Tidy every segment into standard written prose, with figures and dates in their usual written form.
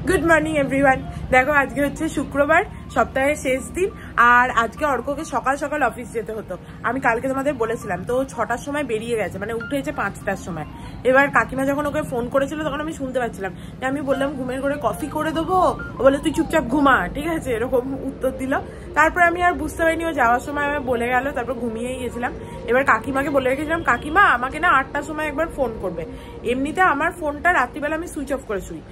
Good morning everyone. দেখো আজকে হচ্ছে শুক্রবার, সপ্তাহের শেষ দিন। আর আজকে অর্ককে সকাল সকাল অফিস যেতে হতো। আমি কালকে তোমাদের বলেছিলাম, তো 6টার সময় বেরিয়ে গেছে, মানে উঠেছে 5টার সময়। এবার কাকিমা যখন ওকে ফোন করেছিল তখন আমি শুনতে পাচ্ছিলাম, যে আমি বললাম ঘুমের ঘরে কফি করে দেবো, ও বলে তুই চুপচাপ ঘুমা, ঠিক আছে, এরকম উত্তর দিল। তারপর আমি আর বুঝতে পারিনি, ও যাওয়ার সময় আমি বলে গেল, তারপর ঘুমিয়েই গেছিলাম। এবার কাকিমাকে বলে রেখেছিলাম, কাকিমা আমাকে না 8টার সময় একবার ফোন করবে। এমনিতে আমার ফোনটা রাত্রিবেলা আমি সুইচ অফ করে শুই,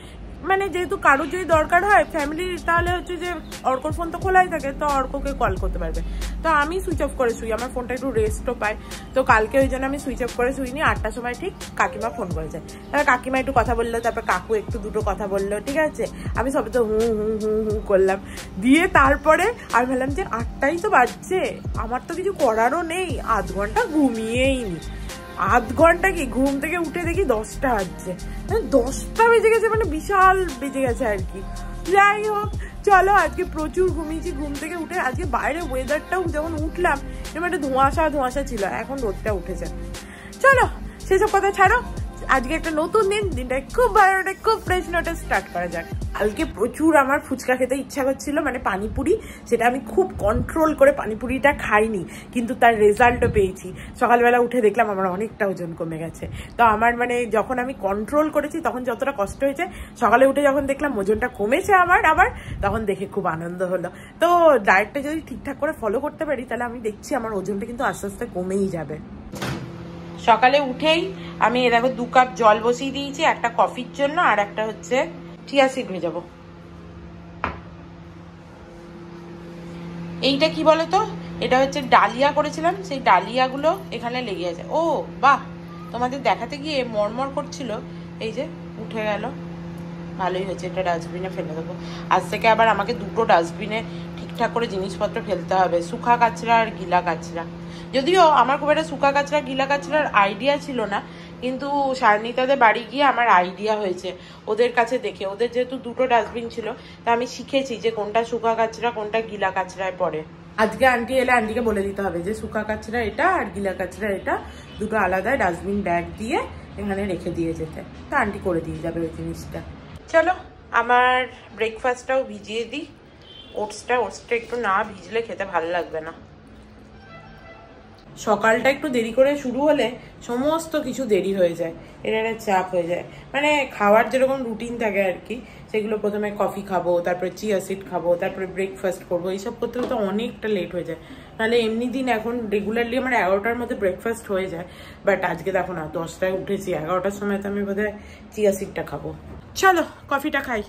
মানে যেহেতু কারোর যদি দরকার হয় ফ্যামিলি, তাহলে হচ্ছে যে অর্কর ফোন তো খোলাই থাকে, তো অর্ককে কল করতে পারবে। তো আমি সুইচ অফ করে শুই, আমার ফোনটা একটু রেস্টও পায়। তো কালকে ওই জন্য আমি সুইচ অফ করে শুইনি। 8টার সময় ঠিক কাকিমা ফোন করেছে। তারপর কাকিমা একটু কথা বললো, তারপর কাকু একটু দুটো কথা বললো, ঠিক আছে। আমি সবে তো হু হু হু হু করলাম, দিয়ে তারপরে আমি ভাবলাম যে 8টাই তো বাজছে, আমার তো কিছু করারও নেই, আধ ঘন্টা ঘুমিয়েই নি। আধ ঘন্টা কি, ঘুম থেকে উঠে দেখি 10টা বাজছে, 10টা বেজে গেছে, মানে বিশাল বেজে গেছে আর কি। যাই হোক, চলো আজকে প্রচুর ঘুমিয়েছি। ঘুম থেকে উঠে আজকে বাইরে ওয়েদারটাও যখন উঠলাম এরকম একটা ধোঁয়াশা ধোঁয়াশা ছিল, এখন রোদটা উঠেছে। চলো সেসব কথা ছাড়ো, আজকে একটা নতুন দিন, দিনটা খুব ভালো, খুব ফ্রেশ নোটে স্টার্ট করা যাক। কালকে প্রচুর আমার ফুচকা খেতে ইচ্ছা করছিল, মানে পানিপুরি। সেটা আমি খুব কন্ট্রোল করে পানিপুরিটা খাইনি, কিন্তু তার রেজাল্টও পেয়েছি। সকালবেলা উঠে দেখলাম আমার অনেকটা ওজন কমে গেছে। তো আমার মানে যখন আমি কন্ট্রোল করেছি তখন যতটা কষ্ট হয়েছে, সকালে উঠে যখন দেখলাম ওজনটা কমেছে আমার আবার, তখন দেখে খুব আনন্দ হলো। তো ডায়েটটা যদি ঠিকঠাক করে ফলো করতে পারি, তাহলে আমি দেখছি আমার ওজনটা কিন্তু আস্তে আস্তে কমেই যাবে। সকালে উঠেই আমি দেখো 2 কাপ জল বসিয়ে দিয়েছি, একটা কফির জন্য আর একটা হচ্ছে চিয়া সিড ভেজাবো। এইটা কি বলতো, এটা হচ্ছে ডালিয়া করেছিলাম, সেই ডালিয়াগুলো এখানে লেগে আছে। ও বাহ, তোমাদের দেখাতে গিয়ে মরমর করছিল, এই যে উঠে গেল, ভালোই হয়েছে। এটা ডাস্টবিনে ফেলে দেবো। আজ থেকে আবার আমাকে দুটো ডাস্টবিনে ঠিকঠাক করে জিনিসপত্র ফেলতে হবে, শুকা কাচরা আর গিলা কাচরা। যদিও আমার খুব একটা শুকা কাচরা গিলা কাচরার আইডিয়া ছিল না, কিন্তু সারনিতাদের বাড়ি গিয়ে আমার আইডিয়া হয়েছে ওদের কাছে দেখে। ওদের যেহেতু দুটো ডাস্টবিন ছিল, তা আমি শিখেছি যে কোনটা শুকা কাচরা কোনটা গিলা কাচরায় পড়ে। আজকে আন্টি এলে আন্টিকে বলে দিতে হবে যে শুকা কাচরা এটা আর গিলা কাচরা এটা, দুটো আলাদা ডাস্টবিন ব্যাগ দিয়ে এখানে রেখে দিয়ে যেতে। তা আন্টি করে দিয়ে যাবে ওই জিনিসটা। চলো আমার ব্রেকফাস্টটাও ভিজিয়ে দিই। ওটসটা একটু না ভিজলে খেতে ভালো লাগবে না। সকালটা একটু দেরি করে শুরু হলে সমস্ত কিছু দেরি হয়ে যায়, এটা একটা চাপ হয়ে যায়। মানে খাওয়ার যেরকম রুটিন থাকে আর কি, সেগুলো প্রথমে কফি খাবো, তারপরে চিয়া সিড খাবো, তারপরে ব্রেকফাস্ট করবো, এইসব করতে করতে অনেকটা লেট হয়ে যায়। নাহলে এমনি দিন এখন রেগুলারলি আমার 11টার মধ্যে ব্রেকফাস্ট হয়ে যায়। বাট আজকে দেখো না, 10টায় উঠেছি, 11টার সময় তো আমি বোধহয় চিয়া সিডটা খাবো। চলো কফিটা খাই।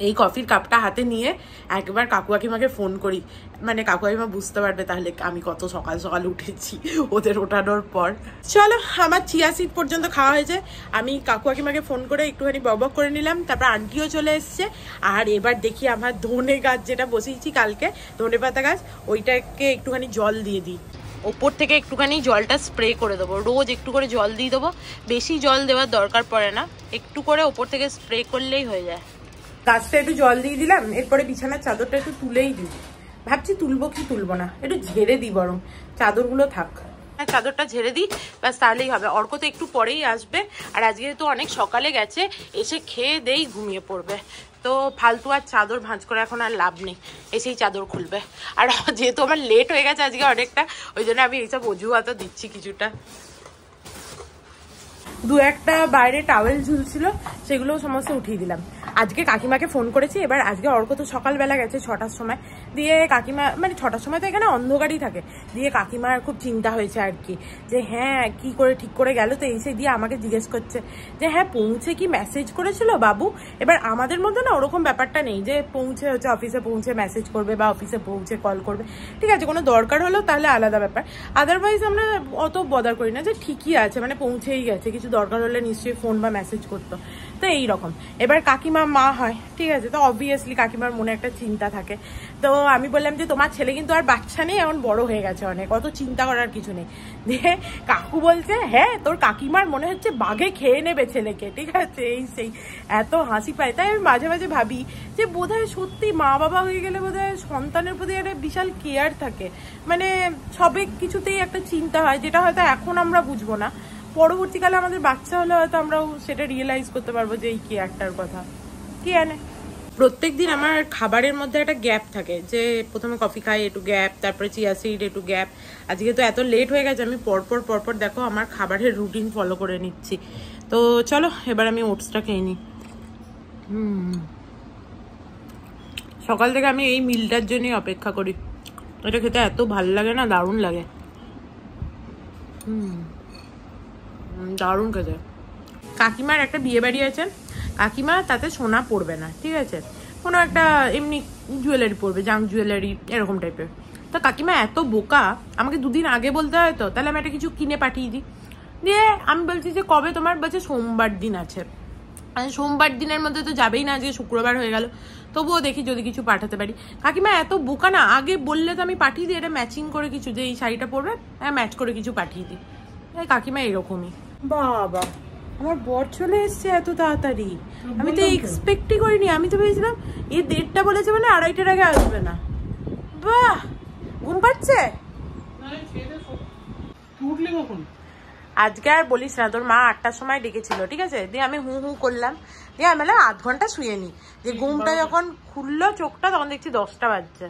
এই কফির কাপটা হাতে নিয়ে একবার কাকু কাকিমাকে ফোন করি, মানে কাকু কাকিমা বুঝতে পারবে তাহলে আমি কত সকাল সকাল উঠেছি ওদের ওঠানোর পর। চলো আমার চিয়া সিড পর্যন্ত খাওয়া হয়েছে, আমি কাকু কাকিমাকে ফোন করে একটুখানি বকবক করে নিলাম। তারপর আন্টিও চলে এসছে। আর এবার দেখি আমার ধনে গাছ যেটা বসিয়েছি কালকে, ধনে পাতা গাছ, ওইটাকে একটুখানি জল দিয়ে দিই। ওপর থেকে একটুখানি জলটা স্প্রে করে দেবো, রোজ একটু করে জল দিয়ে দেবো, বেশি জল দেওয়ার দরকার পড়ে না, একটু করে ওপর থেকে স্প্রে করলেই হয়ে যায়। গাছটা একটু জল দিয়ে দিলাম, এরপরে বিছানার চাদরটা একটু তুলেই দিই। ভাবছি তুলবো কি তুলবো না, একটু ঝেড়ে দিই, বরং চাদরগুলো থাক, চাদরটা ঝেড়ে দিই, ব্যাস তাহলেই হবে। অর্ক তো একটু পরেই আসবে, আর আজকে তো অনেক সকালে গেছে, এসে খেয়ে দেই ঘুমিয়ে পড়বে। তো ফালতু আর চাদর ভাঁজ করে এখন আর লাভ নেই, এসেই চাদর খুলবে। আর যেহেতু আমার লেট হয়ে গেছে আজকে অনেকটা, ওই জন্য আমি এইসব অজুহাতও দিচ্ছি কিছুটা। দু একটা বাইরে টাওয়েল ঝুলছিল, সেগুলো সমস্ত উঠিয়ে দিলাম। আজকে কাকিমাকে ফোন করেছি। এবার আজকে অর্ক তো সকালবেলা গেছে 6টার সময়, দিয়ে কাকিমা মানে 6টার সময় তো এখানে অন্ধকারই থাকে, দিয়ে কাকিমার খুব চিন্তা হয়েছে আর কি, যে হ্যাঁ কি করে ঠিক করে গেল। তো এসে দিয়ে আমাকে জিজ্ঞেস করছে যে হ্যাঁ পৌঁছে কি মেসেজ করেছিল বাবু। এবার আমাদের মধ্যে না ওরকম ব্যাপারটা নেই যে পৌঁছে হচ্ছে অফিসে পৌঁছে মেসেজ করবে বা অফিসে পৌঁছে কল করবে, ঠিক আছে, কোনো দরকার হলো তাহলে আলাদা ব্যাপার। আদারওয়াইজ আমরা অত বদার করি না, যে ঠিকই আছে, মানে পৌঁছেই গেছে, কিছু দরকার হলে নিশ্চয়ই ফোন বা মেসেজ করতো। তো এইরকম। এবার কাকিমা মা হয়, ঠিক আছে, তো অবভিয়াসলি কাকিমার মনে একটা চিন্তা থাকে। তো আমি বললাম যে তোমার ছেলে কিন্তু আর বাচ্চা নেই, এখন বড় হয়ে গেছে অনেক, অত চিন্তা করার কিছু নেই। দিয়ে কাকু বলছে হ্যাঁ তোর কাকিমার মনে হচ্ছে বাঘে খেয়ে নেবে ছেলেকে, ঠিক আছে, এই সেই। এত হাসি পায়। তাই আমি মাঝে মাঝে ভাবি যে বোধহয় সত্যি মা বাবা হয়ে গেলে বোধহয় সন্তানের প্রতি একটা বিশাল কেয়ার থাকে, মানে সবে কিছুতেই একটা চিন্তা হয়, যেটা হয়তো এখন আমরা বুঝবো না, পরবর্তীকালে আমাদের বাচ্চা হলে হয়তো আমরাও সেটা রিয়েলাইজ করতে পারবো যে এই কেয়ারটার কথা। কি জানে, প্রত্যেকদিন আমার খাবারের মধ্যে একটা গ্যাপ থাকে, যে প্রথমে কফি খাই একটু গ্যাপ, তারপরে চিয়া সিড একটু গ্যাপ। আজকে তো এত লেট হয়ে গেছে, আমি পরপর দেখো আমার খাবারের রুটিন ফলো করে নিচ্ছি। তো চলো এবার আমি ওটসটা খেয়ে নিই। সকাল থেকে আমি এই মিলটার জন্যই অপেক্ষা করি, এটা খেতে এত ভালো লাগে না, দারুণ লাগে। দারুণ খেতে। কাকিমার একটা বিয়ে বাড়ি আছে, কাকিমা তাতে সোনা পরবে না, ঠিক আছে, কোনো একটা এমনি জুয়েলারি পরবে, জাঙ্ক জুয়েলারি এরকম টাইপের। তো কাকিমা এত বোকা, আমাকে দুদিন আগে বলতে হয় তো, তাহলে আমি একটা কিছু কিনে পাঠিয়ে দিই। দিয়ে আমি বলছি যে কবে তোমার, বলছে সোমবার দিন আছে। সোমবার দিনের মধ্যে তো যাবেই না, আজকে শুক্রবার হয়ে গেল, তবুও দেখি যদি কিছু পাঠাতে পারি। কাকিমা এত বোকা না, আগে বললে তো আমি পাঠিয়ে দিই, এটা ম্যাচিং করে কিছু, যে এই শাড়িটা পরবে হ্যাঁ ম্যাচ করে কিছু পাঠিয়ে দিই। কাকিমা এরকমই। বাবা আমার বর চলে এসছে এত তাড়াতাড়ি, আমি তো এক্সপেক্টই করিনি। আমি তো ভেবেছিলাম এই 1:30 বলেছে মানে 2:30টার আগে আসবে না। বাহ, ঘুম পাচ্ছে আজকে। আর বলিস না, তোর মা 8টার সময় ডেকেছিল, ঠিক আছে, দিয়ে আমি হু করলাম, দিয়ে আমি বললাম 8 ঘন্টা শুয়ে নি। দিয়ে ঘুমটা যখন খুললো চোখটা, তখন দেখছি 10টা বাজছে।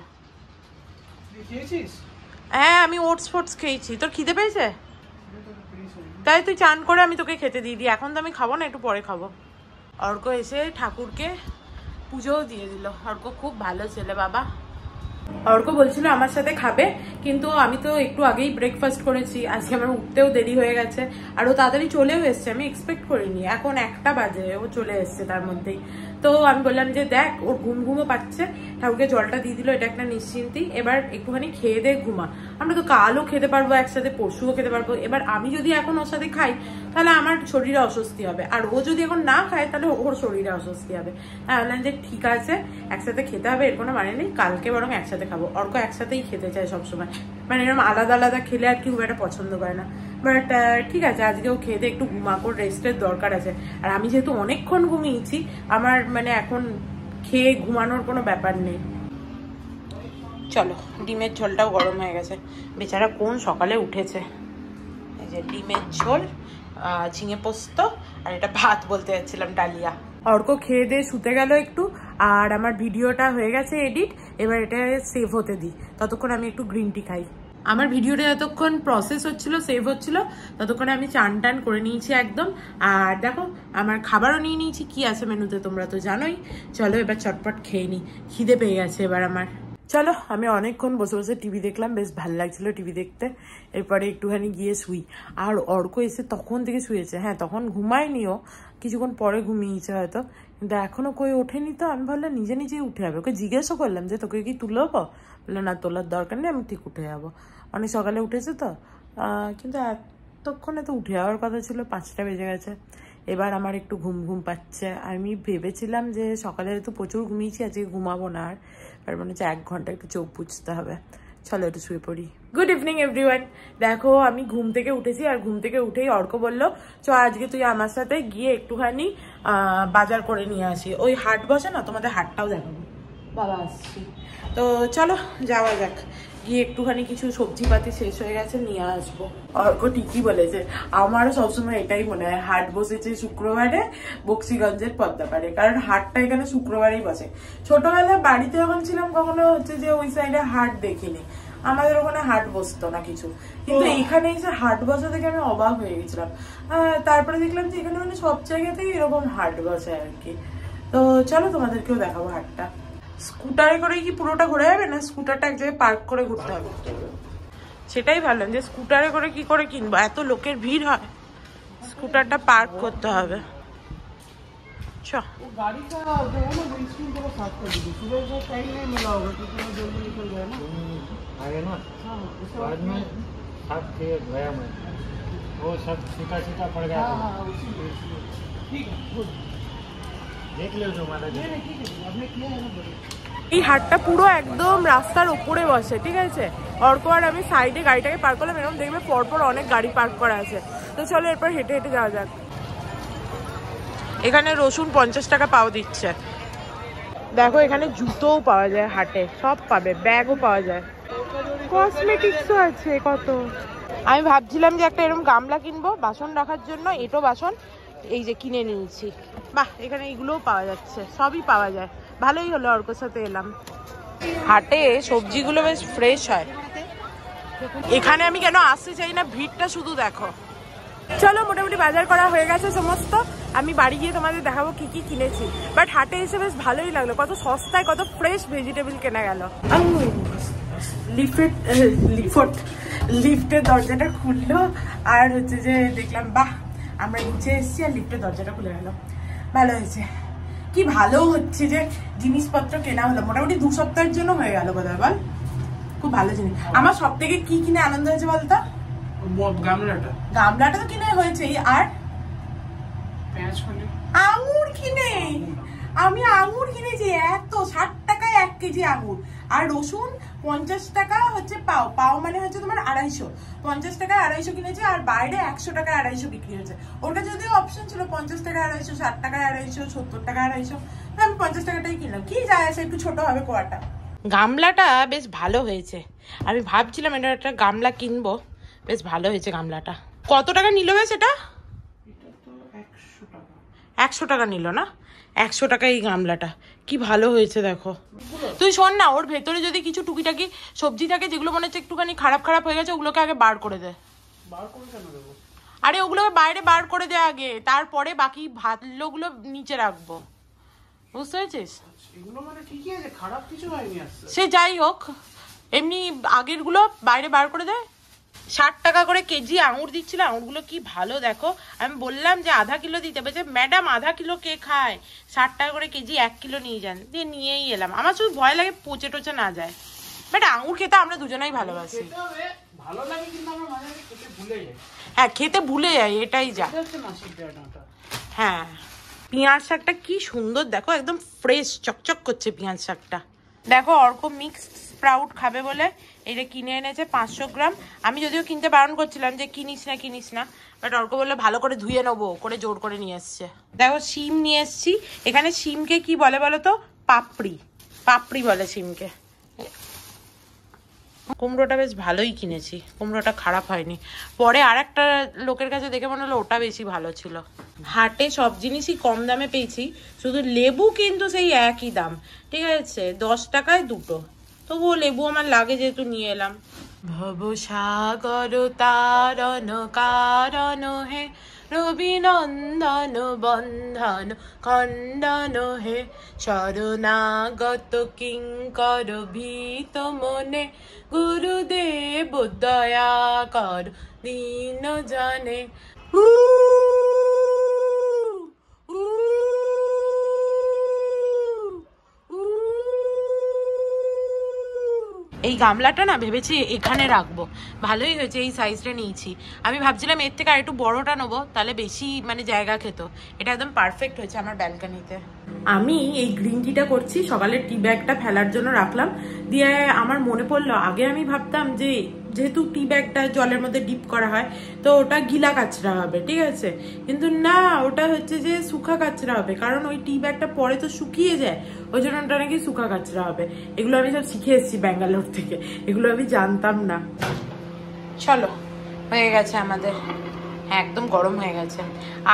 হ্যাঁ আমি ওটস ফোটস খেয়েছি। তোর খিদে পেয়েছে? তাই তুই চান করে আমি তোকে খেতে দিয়ে দিই। এখন তো আমি খাবো না, একটু পরে খাবো। অর্ক এসে ঠাকুরকে পুজোও দিয়ে দিল। অর্ক খুব ভালো ছেলে বাবা। অর্ক বলছিল আমার সাথে খাবে, কিন্তু আমি তো একটু আগেই ব্রেকফাস্ট করেছি, আজকে আমার উঠতেও দেরি হয়ে গেছে, আর ও তাড়াতাড়ি চলেও এসছে, আমি এক্সপেক্ট করিনি। এখন 1টা বাজে, ও চলে এসছে তার মধ্যেই। তো আমি বললাম যে দেখ ওর ঘুমও পাচ্ছে, ঠাকুরকে জলটা দিয়ে দিল, এটা একটা নিশ্চিন্তি, এবার একটুখানি খেয়ে দে ঘুমা। আমরা তো কালও খেতে পারবো একসাথে, পরশুও খেতে পারবো। এবার আমি যদি এখন ওর সাথে খাই তাহলে আমার শরীরে অস্বস্তি হবে, আর ও যদি এখন না খায় তাহলে ওর শরীরে অস্বস্তি হবে। আমি বললাম যে ঠিক আছে, একসাথে খেতে হবে, এর কোনো মানে নেই, কালকে বরং একসাথে খাবো। অর্ক একসাথেই খেতে চায় সবসময়, মানে এরকম আলাদা আলাদা খেলে আর কি খুব একটা পছন্দ করে না। বাট ঠিক আছে, আজকেও খেতে একটু ঘুমাকো, রেস্টের দরকার আছে। আর আমি যেহেতু অনেকক্ষণ ঘুমিয়েছি, আমার মানে এখন খেয়ে ঘুমানোর কোনো ব্যাপার নেই। চলো, ডিমের ঝোলটাও গরম হয়ে গেছে, বেচারা কোন সকালে উঠেছে। এই যে ডিমের ঝোল, ঝিঙে পোস্ত, আর এটা ভাত বলতে যাচ্ছিলাম, ডালিয়া। অর্ক খেয়ে দিয়ে শুতে গেল একটু, আর আমার ভিডিওটা হয়ে গেছে এডিট, এবার এটা সেভ হতে দিই, ততক্ষণ আমি একটু গ্রিন টি খাই। আমার ভিডিওটা যতক্ষণ প্রসেস হচ্ছিল, সেভ হচ্ছিল, ততক্ষণে আমি চান টান করে নিয়েছি একদম। আর দেখো আমার খাবারও নিয়ে নিয়েছি, কি আছে মেনুতে তোমরা তো জানোই। চলো এবার চটপট খেয়ে নিই, খিদে পেয়ে গেছে এবার আমার। চলো, আমি অনেকক্ষণ বসে বসে টিভি দেখলাম, বেশ ভালো লাগছিল টিভি দেখতে। এরপরে একটুখানি গিয়ে শুই। আর অর্ক এসে তখন থেকে শুয়েছে, হ্যাঁ তখন ঘুমায়নিও, কিছুক্ষণ পরে ঘুমিয়েছে হয়তো, কিন্তু এখনো কই ওঠেনি। তো আমি ভাবলাম নিজে নিজেই উঠে যাবে, ওকে জিজ্ঞাসা করলাম যে তোকে কি তুলবো, বললো না তোলার দরকার নেই, আমি ঠিক উঠে যাবো। অনেক সকালে উঠেছে তো, কিন্তু এতক্ষণে তো উঠে যাওয়ার কথা ছিল, 5টা বেজে গেছে। এবার আমার একটু ঘুম পাচ্ছে। আমি ভেবেছিলাম যে সকালে তো প্রচুর ঘুমিয়েছি, আজকে ঘুমাবো না আর মনে হচ্ছে 1 ঘন্টা একটু চোখ বুঝতে হবে। চলো একটু শুয়ে পড়ি। Good evening everyone. দেখো আমি ঘুম থেকে উঠেছি, আর ঘুম থেকে উঠেই অর্ক বললো চ আজকে তুই আমার সাথে গিয়ে একটুখানি বাজার করে নিয়ে আসি। ওই হাট বসে না, তোমাদের হাটটাও দেখাবো। বাবা আসছি, তো চলো যাওয়া যাক, গিয়ে একটুখানি কিছু সবজিপাতি শেষ হয়ে গেছে, নিয়ে আসবো। অর্ক ঠিকই বলেছে, আমারও সবসময় এটাই মনে হয়, হাট বসেছে শুক্রবারে বক্সিগঞ্জের পদ্মাপাড়ে, কারণ হাটটা এখানে শুক্রবারেই বসে। ছোটবেলায় বাড়িতে যখন ছিলাম কখনো হচ্ছে যে ওই সাইডে হাট দেখিনি, আমাদের ওখানে হাট বসতো না কিছু, কিন্তু এখানে এসে হাট বসা থেকে আমি অবাক হয়ে গেছিলাম। তারপরে দেখলাম যে এখানে মানে সব জায়গাতেই এরকম হাট বসে আর কি। তো চলো তোমাদেরকেও দেখাবো হাটটা। স্কুটারে করে কি পুরোটা ঘুরে যাবে, না স্কুটারটা এক জায়গায় পার্ক করে ঘুরতে হবে? সেটাই ভাবলাম যে স্কুটারে করে কি করে কিনবো, এত লোকের ভিড় হয়, স্কুটারটা পার্ক করতে হবে। এই হাটটা পুরো একদম রাস্তার উপরে বসে, ঠিক আছে। অর্ক আর আমি সাইডে গাড়িটাকে পার্ক করলাম, এরকম দেখবে পরপর অনেক গাড়ি পার্ক করা আছে। তো চলো এরপর হেঁটে হেঁটে যাওয়া যাক। এখানে রসুন 50 টাকা পাও দিচ্ছে। দেখো এখানে জুতোও পাওয়া যায় হাটে, সব পাবে, ব্যাগও পাওয়া যায়, কসমেটিক্সও আছে কত। আমি ভাবছিলাম যে একটা এরকম গামলা কিনবো বাসন রাখার জন্য, এটো বাসন এই যে কিনে নিয়েছি। বাহ, এখানে এইগুলোও পাওয়া যাচ্ছে, সবই পাওয়া যায়। ভালোই হলো অর্কর সাথে এলাম। হাটে সবজিগুলো বেশ ফ্রেশ হয়। এখানে আমি কেন আসতে চাই না, ভিড়টা শুধু দেখো। চলো, মোটামুটি বাজার করা হয়ে গেছে সমস্ত। আমি বাড়ি গিয়ে তোমাদের দেখাবো কি কি কিনেছি। বাট হাটে এসে বেশ ভালোই লাগলো, কত সস্তায় কত ফ্রেশ ভেজিটেবল কেনা গেল। লিফটের দরজাটা খুললো, আর হচ্ছে যে দেখলাম বাহ আমরা নিচে এসেছি আর লিফটের দরজাটা খুলে গেল। ভালো হয়েছে, কি ভালো হচ্ছে যে জিনিসপত্র কেনা হলো। মোটামুটি 2 সপ্তাহের জন্য হয়ে গেল বোধহয়, বল। খুব ভালো জিনিস। আমার সব থেকে কি কিনে আনন্দ হয়েছে বলতো? গামলাটা তো কিনে হয়েছে, আর আঙুর কিনে। আমি আঙুর কিনেছি এত, 60 টাকায় 1 কেজি আঙুর। আর রসুন 50 টাকা হচ্ছে পাও, পাও মানে হচ্ছে তোমার 250, 50 টাকায় 250 কিনেছে। আর বাইরে 100 টাকায় 250 বিক্রি হয়েছে। ওর কাছে যদিও অপশন ছিল 50 টাকায় 250, 60 টাকায় 250, 70 টাকায় 250, আমি 50 টাকাটাই কিনলাম। কি যায় আসে, একটু ছোট হবে কোয়াটা। গামলাটা বেশ ভালো হয়েছে, আমি ভাবছিলাম এটা একটা গামলা কিনবো। বেশ ভালো হয়েছে গামলাটা। কত টাকা নিল বেশ এটা? 100 টাকা নিল না? 100 টাকা এই গামলাটা। কি ভালো হয়েছে দেখো। তুই শোন না, ওর ভেতরে যদি কিছু টুকিটাকি সবজি থাকে যেগুলো মনে হচ্ছে একটুখানি খারাপ খারাপ হয়ে গেছে, ওগুলোকে আগে বার করে দে। আরে ওগুলোকে বাইরে বার করে দে আগে, তারপরে বাকি ভালোগুলো নিচে রাখবো, বুঝতে পেরেছিস? সে যাই হোক, এমনি আগের গুলো বাইরে বার করে দেয়। 60 টাকা করে কেজি আঙুর দিচ্ছিল। আঙুরগুলো কি ভালো দেখো। আমি বললাম যে আধা কিলো দিতে, বলছে ম্যাডাম আধা কিলো কে খায়, 60 টাকা করে কেজি 1 কিলো নিয়ে যান। দিয়ে নিয়েই এলাম। আমার শুধু ভয় লাগে পচে টচে না যায়। বাট আঙুর খেতে আমরা দুজনেই ভালোবাসি। হ্যাঁ, খেতে ভুলে যাই, এটাই যা। হ্যাঁ, পেঁয়াজ শাকটা কি সুন্দর দেখো, একদম ফ্রেশ চকচক করছে পেঁয়াজ শাকটা। দেখো অর্ক মিক্সড স্প্রাউট খাবে বলে এটা কিনে এনেছে 500 গ্রাম। আমি যদিও কিনতে বারণ করছিলাম যে কিনিস না, বাট অর্ক বললে ভালো করে ধুয়ে নেবো করে জোর করে নিয়ে এসছে। দেখো শিম নিয়ে এসছি। এখানে শিমকে কি বলে বলো তো? পাপড়ি বলে শিমকে। কুমড়োটা বেশ ভালোই কিনেছি, কুমড়োটা খারাপ হয়নি। পরে আর একটা লোকের কাছে দেখে মনে হলো ওটা বেশি ভালো ছিল। হাটে সব জিনিসই কম দামে পেয়েছি, শুধু লেবু কিন্তু সেই একই দাম, ঠিক আছে, 10 টাকায় 2টো। তবুও লেবু আমার লাগে যেহেতু নিয়ে এলাম। ভবসাগর তারণ কারণ হে, রবিনন্দন বন্ধন খণ্ডন হে, শরণাগত কিঙ্কর ভীত মনে, গুরুদেব দয়া কর দীন জানে। এই গামলাটা না ভেবেছি এখানে রাখবো, ভালোই হয়েছে এই সাইজটা নিয়েছি। আমি ভাবছিলাম এর থেকে আর একটু বড়টা নেবো, তাহলে বেশি মানে জায়গা খেত। এটা একদম পারফেক্ট হয়েছে আমার ব্যালকনিতে। আমি এই গ্রিন টিটা করছি, সকালের টি ব্যাগটা ফেলার জন্য রাখলাম। দিয়ে আমার মনে পড়লো আগে আমি ভাবতাম যে যেহেতু টি ব্যাগটা জলের মধ্যে ডিপ করা হয় তো ওটা গিলা কাচরা হবে, ঠিক আছে, কিন্তু না, ওটা হচ্ছে যে শুকা কাচরা হবে, কারণ ওই টি ব্যাগটা পরে তো শুকিয়ে যায়, ওই জন্য ওটা নাকি শুকা কাচরা হবে। এগুলো আমি সব শিখে এসেছি ব্যাঙ্গালোর থেকে, এগুলো আমি জানতাম না। চলো, হয়ে গেছে আমাদের। হ্যাঁ, একদম গরম হয়ে গেছে।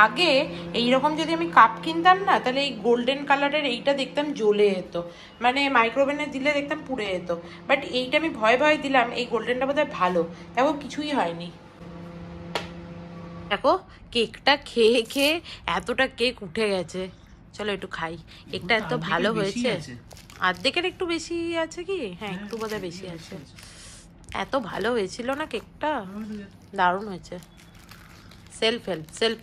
আগে এইরকম যদি আমি কাপ কিনতাম না, তাহলে এই গোল্ডেন কালারের এইটা দেখতাম জ্বলে যেত, মানে মাইক্রোওভেনে দিলে দেখতাম পুড়ে যেত। বাট এইটা আমি ভয় ভয় দিলাম, এই গোল্ডেনটা বোধহয় ভালো, দেখো কিছুই হয়নি। দেখো কেকটা খেয়ে খেয়ে এতটা কেক উঠে গেছে। চলো একটু খাই। কেকটা এত ভালো হয়েছে, অর্ধেকের একটু বেশি আছে কি? হ্যাঁ, একটু বোধহয় বেশি আছে। এত ভালো হয়েছিল না কেকটা, দারুণ হয়েছে। সেলফ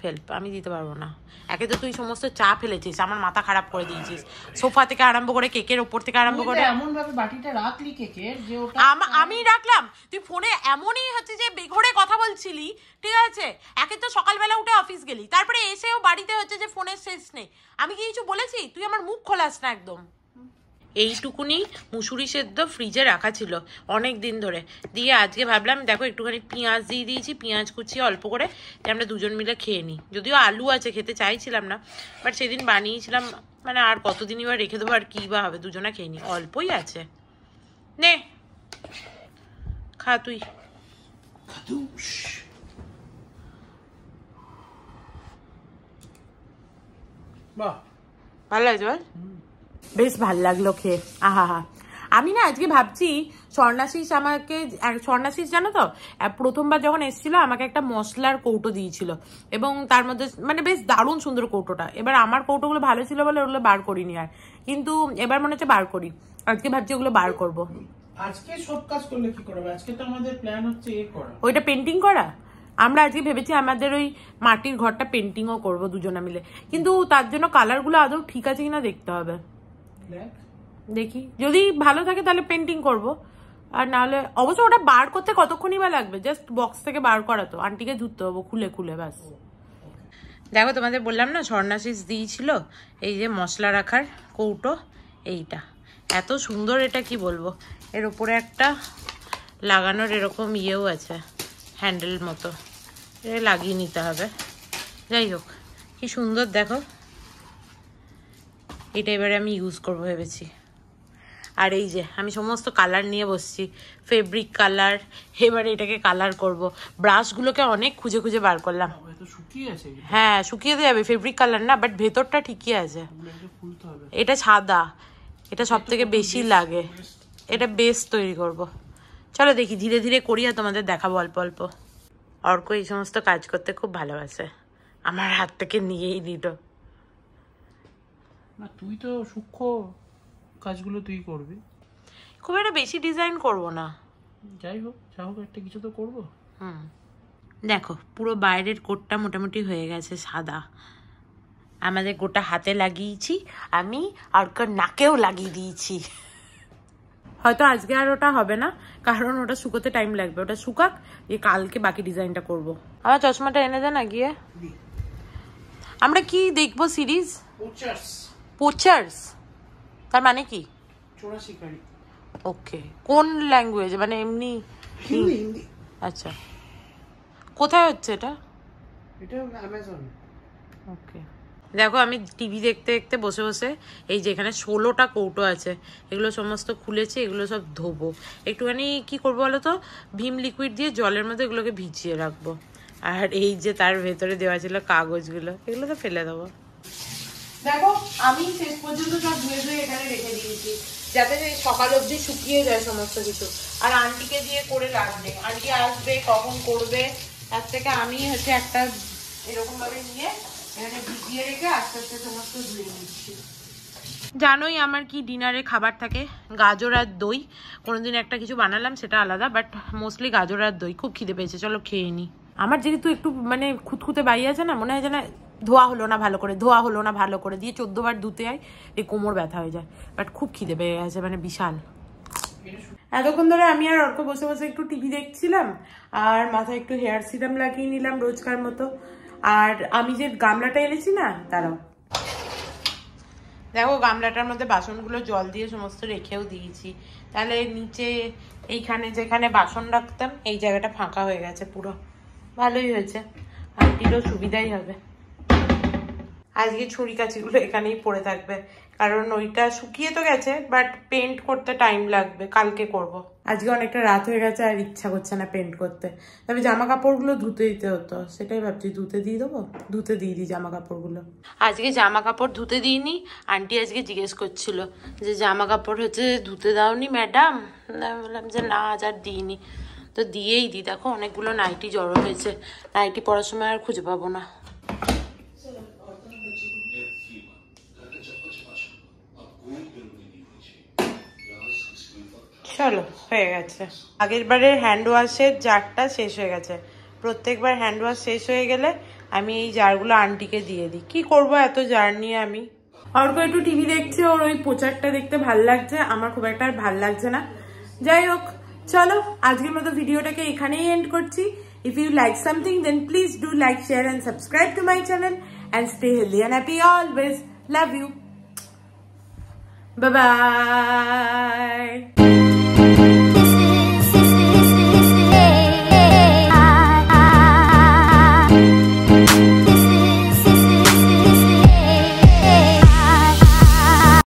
হেল্প আমি দিতে পারবো না। একে তো তুই সমস্ত চা ফেলেছিস, আমার মাথা খারাপ করে দিয়েছিস, সোফা থেকে আরম্ভ করে কেকের ওপর থেকে আরম্ভ করে এমন ভাবে বাটিটা রাখলি কেকের যে ওটা আমি রাখলাম। তুই ফোনে এমনই হচ্ছে যে বেঘরে কথা বলছিলি, ঠিক আছে, একে তো সকালবেলা উঠে অফিস গেলি, তারপরে এসেও বাড়িতে হচ্ছে যে ফোনের শেষ নেই। আমি কি কিছু বলেছি? তুই আমার মুখ খোলাস না একদম। এইটুকুনি মুসুরি সেদ্ধ ফ্রিজে রাখা ছিল অনেক দিন ধরে, দিয়ে আজকে ভাবলাম দেখো একটুখানি পেঁয়াজ দিয়ে দিয়েছি, পেঁয়াজ কুচিয়ে অল্প করে, যে আমরা দুজন মিলে খেয়ে নিই। যদিও আলু আছে, খেতে চাইছিলাম না, বাট সেদিন বানিয়েছিলাম, মানে আর কতদিনই বা রেখে দেবো, আর কী বা হবে, দুজনে খেয়ে নিই, অল্পই আছে। নে খা তুই। বাহ, ভালো লাগছে বল? বেশ ভাল লাগলো খেয়ে। আহা হা। আমি না আজকে ভাবছি স্বর্ণাশিস আমাকে, স্বর্ণাশিস জানো তো, প্রথমবার যখন এসেছিল আমাকে একটা মশলার কৌটো দিয়েছিল এবং তার মধ্যে মানে বেশ দারুণ সুন্দর কৌটোটা। এবার আমার কৌটোগুলো ভালো ছিল বলে ওগুলো বার করিনি আর, কিন্তু এবার মনে হচ্ছে বার করি। আজকে ভাবছি ওগুলো বার করব। আজকে সব কাজ করলে কি করবে? আজকে তো আমাদের প্ল্যান হচ্ছে করা, ওইটা পেন্টিং করা। আমরা আজকে ভেবেছি আমাদের ওই মাটির ঘরটা পেন্টিংও করবো দুজনে মিলে, কিন্তু তার জন্য কালারগুলো আদৌ ঠিক আছে কিনা দেখতে হবে। দেখি যদি ভালো থাকে তাহলে পেন্টিং করব, আর নাহলে অবশ্য ওটা বার করতে কতক্ষণই বা লাগবে, জাস্ট বক্স থেকে বার করা তো, আন্টিকে ধুতে হবো খুলে খুলে ব্যাস। দেখো তোমাদের বললাম না স্বর্ণাশিস দিয়েছিল এই যে মশলা রাখার কৌটো, এইটা এত সুন্দর, এটা কি বলবো। এর উপরে একটা লাগানোর এরকম ইয়েও আছে, হ্যান্ডেল মতো, এটা লাগিয়ে নিতে হবে। যাই হোক কি সুন্দর দেখো, এটা এবারে আমি ইউজ করবো ভেবেছি। আর এই যে আমি সমস্ত কালার নিয়ে বসছি, ফেব্রিক কালার, এবারে এটাকে কালার করব। ব্রাশগুলোকে অনেক খুঁজে খুঁজে বার করলাম। হ্যাঁ শুকিয়ে যাবে, ফেব্রিক কালার না, বাট ভেতরটা ঠিকই আছে। এটা সাদা, এটা সব থেকে বেশি লাগে, এটা বেস তৈরি করব। চলো দেখি ধীরে ধীরে করি আর তোমাদের দেখাবো অল্প অল্প। অর্ক এই সমস্ত কাজ করতে খুব ভালোবাসে, আমার হাত থেকে নিয়েই দিত। না তুই তো সূক্ষ্ম কাজগুলো তুই করবি, খুব একটা বেশি ডিজাইন করব না। যাই হোক যা হোক একটা কিছু তো করবো। দেখো পুরো বাইরের কোটটা মোটামুটি হয়ে গেছে সাদা, আমাদের গোটা হাতে লাগিয়েছি আমি, আর নাকেও লাগিয়ে দিয়েছি। হয়তো আজকে আর ওটা হবে না, কারণ ওটা শুকোতে টাইম লাগবে, ওটা শুকাক, দিয়ে কালকে বাকি ডিজাইনটা করব। আমার চশমাটা এনে দেন না গিয়ে। আমরা কি দেখবো সিরিজ? পোচার্স তার মানে কি? চোরা শিকারি। ওকে, কোন ল্যাঙ্গুয়েজ? মানে এমনি হিন্দি। আচ্ছা, কোথায় হচ্ছে এটা? এটা অ্যামাজন। ওকে, দেখো আমি টিভি দেখতে দেখতে বসে বসে এই যে এখানে 16টা কৌটো আছে, এগুলো সমস্ত খুলেছি, এগুলো সব ধোবো। একটুখানি কি করবো বলো তো, ভিম লিকুইড দিয়ে জলের মধ্যে এগুলোকে ভিজিয়ে রাখবো। আর এই যে তার ভেতরে দেওয়া ছিল কাগজগুলো, এগুলো তো ফেলে দেবো। দেখো আমি শেষ পর্যন্ত সব ধুয়ে ধুয়ে এখানে রেখে দিয়েছি, যাতে সকাল অবধি শুকিয়ে যায় সমস্ত কিছু। আর আন্টিকে দিয়ে করে লাগবে, আন্টি আসবে কখন করবে, তার থেকে আমি হচ্ছে একটা এরকম ভাবে নিয়ে এখানে ভিজিয়ে রেখে আস্তে আস্তে সমস্ত ধুয়ে নিচ্ছি। জানোই আমার কি ডিনারে খাবার থাকে, গাজর আর দই। কোনোদিন একটা কিছু বানালাম সেটা আলাদা, বাট মোস্টলি গাজর আর দই। খুব খিদে পেয়েছে, চলো খেয়ে নিই। আমার যেহেতু একটু মানে খুঁতখুঁতে বাই আছে না, মনে হয় যেন ধোয়া হলো না ভালো করে, ধোয়া হলো না ভালো করে, দিয়ে 14 বার ধুতে হয়, এই কোমর ব্যথা হয়ে যায়। বাট খুব খিদে পেয়ে গেছে, মানে বিশাল। এতক্ষণ ধরে আমি আর অর্ক বসে বসে একটু টিভি দেখছিলাম, আর মাথায় একটু হেয়ার সিরাম লাগিয়ে নিলাম রোজকার মতো। আর আমি যে গামলাটা এনেছি না, দাঁড়াও দেখো, গামলাটার মধ্যে বাসনগুলো জল দিয়ে সমস্ত রেখেও দিয়েছি, তাহলে নিচে এইখানে যেখানে বাসন রাখতাম এই জায়গাটা ফাঁকা হয়ে গেছে পুরো, ভালোই হয়েছে, আন্টিরও সুবিধাই হবে। আজকে ছুরি কাঁচিগুলো এখানেই পড়ে থাকবে, কারণ ওইটা শুকিয়ে তো গেছে, বাট পেন্ট করতে টাইম লাগবে, কালকে করব। আজকে অনেকটা রাত হয়ে গেছে আর ইচ্ছা করছে না পেন্ট করতে, তবে জামা কাপড়গুলো ধুতে দিতে হতো, সেটাই ভাবছি ধুতে দিয়ে দেবো, ধুতে দিয়ে দিই জামা কাপড়গুলো। আজকে জামা কাপড় ধুতে দিইনি, আন্টি আজকে জিজ্ঞেস করছিল যে জামা কাপড় হচ্ছে ধুতে দাওনি ম্যাডাম, আমি বললাম যে না আজ আর দিইনি, তো দিয়েই দিই। দেখো অনেকগুলো নাইটি জড়ো হয়েছে, নাইটি পরার সময় আর খুঁজে পাবো না। চলো হয়ে গেছে, আগের বারের হ্যান্ড ওয়াশের জারটা শেষ হয়ে গেছে। প্রত্যেকবার হ্যান্ড ওয়াশ শেষ হয়ে গেলে আমি এই জারগুলো আন্টিকে দিয়ে দিই, কি করব এত জার নিয়ে আমি। অর্ক একটু টিভি দেখছে, ওর ওই পোচারটা দেখতে ভাল লাগছে, আমার খুব একটা আর ভাল লাগছে না। যাই হোক চলো আজকের মতো ভিডিওটাকে এখানেই এন্ড করছি। If you like something then please do like, share and subscribe to my channel and stay healthy and happy always. Love you. Bye bye.